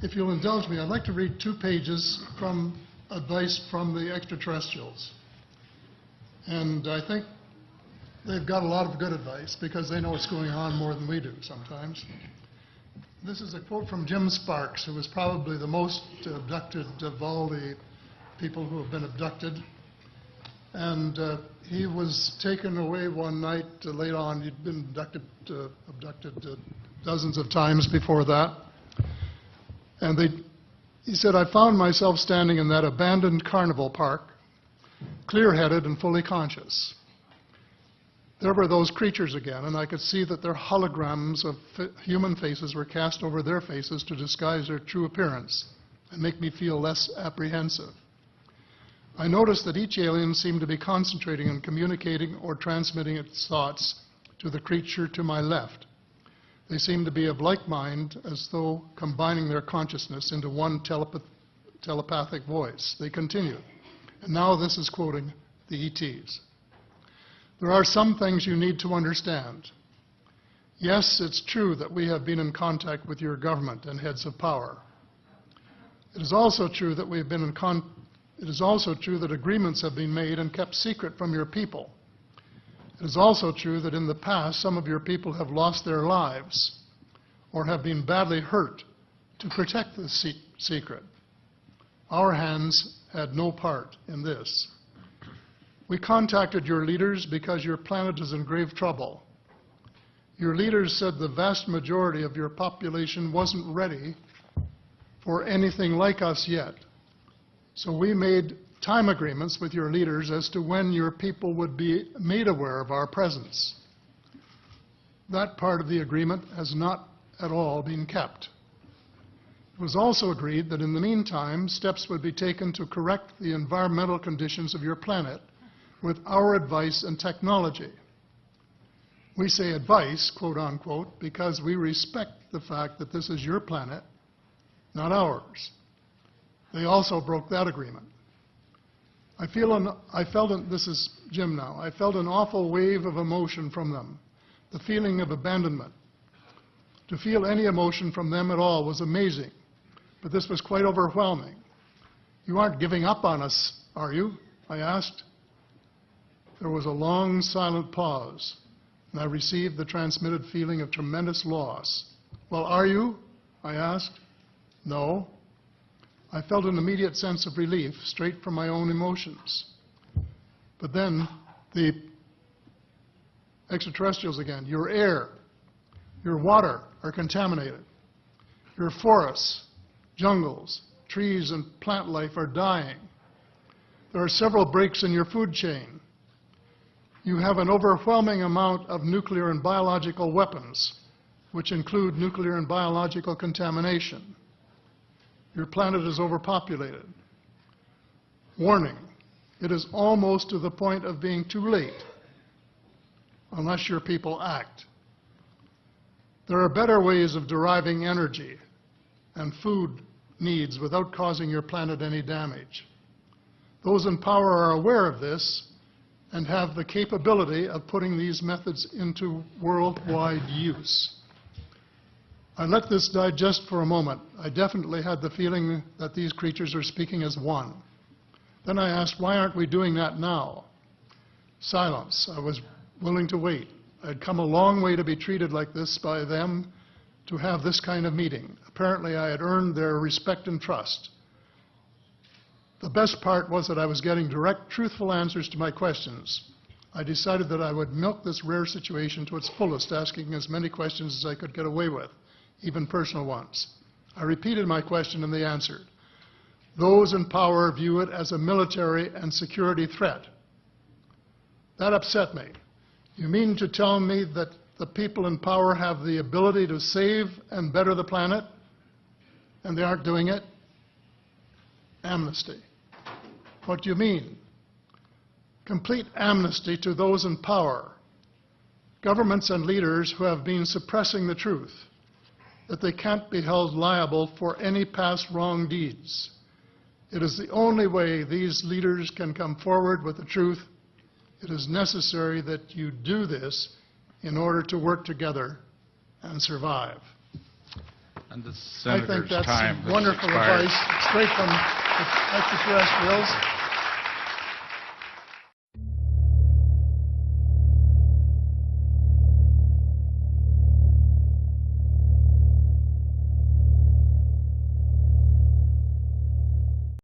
if you'll indulge me, I'd like to read 2 pages from advice from the extraterrestrials. And I think they've got a lot of good advice because they know what's going on more than we do sometimes. This is a quote from Jim Sparks, who was probably the most abducted of all the people who have been abducted. And he was taken away one night late on. He'd been abducted dozens of times before that. And he said, I found myself standing in that abandoned carnival park, clear-headed and fully conscious. There were those creatures again, and I could see that their holograms of human faces were cast over their faces to disguise their true appearance and make me feel less apprehensive. I noticed that each alien seemed to be concentrating on communicating or transmitting its thoughts to the creature to my left. They seemed to be of like mind, as though combining their consciousness into one telepathic voice. They continued. And now this is quoting the ETs. There are some things you need to understand. Yes, it's true that we have been in contact with your government and heads of power. It is also true that it is also true that agreements have been made and kept secret from your people. It is also true that in the past, some of your people have lost their lives or have been badly hurt to protect the secret. Our hands had no part in this. We contacted your leaders because your planet is in grave trouble. Your leaders said the vast majority of your population wasn't ready for anything like us yet. So we made time agreements with your leaders as to when your people would be made aware of our presence. That part of the agreement has not at all been kept. It was also agreed that in the meantime, steps would be taken to correct the environmental conditions of your planet with our advice and technology. We say advice, quote unquote, because we respect the fact that this is your planet, not ours. They also broke that agreement. This is Jim now, I felt an awful wave of emotion from them, the feeling of abandonment. To feel any emotion from them at all was amazing, but this was quite overwhelming. You aren't giving up on us, are you? I asked. There was a long, silent pause, and I received the transmitted feeling of tremendous loss. Well, are you? I asked. No. I felt an immediate sense of relief, straight from my own emotions. But then the extraterrestrials again, your air, your water are contaminated. Your forests, jungles, trees, and plant life are dying. There are several breaks in your food chain. You have an overwhelming amount of nuclear and biological weapons, which include nuclear and biological contamination. Your planet is overpopulated. Warning, it is almost to the point of being too late unless your people act. There are better ways of deriving energy and food needs without causing your planet any damage. Those in power are aware of this and have the capability of putting these methods into worldwide use. I let this digest for a moment. I definitely had the feeling that these creatures are speaking as one. Then I asked, why aren't we doing that now? Silence. I was willing to wait. I'd come a long way to be treated like this by them, to have this kind of meeting. Apparently I had earned their respect and trust. The best part was that I was getting direct, truthful answers to my questions. I decided that I would milk this rare situation to its fullest, asking as many questions as I could get away with, even personal ones. I repeated my question and they answered. Those in power view it as a military and security threat. That upset me. You mean to tell me that the people in power have the ability to save and better the planet, and they aren't doing it? Amnesty. What do you mean? Complete amnesty to those in power, governments and leaders who have been suppressing the truth, that they can't be held liable for any past wrong deeds. It is the only way these leaders can come forward with the truth. It is necessary that you do this in order to work together and survive. And the I think senator's that's time has wonderful expired. advice, straight from the extraterrestrials.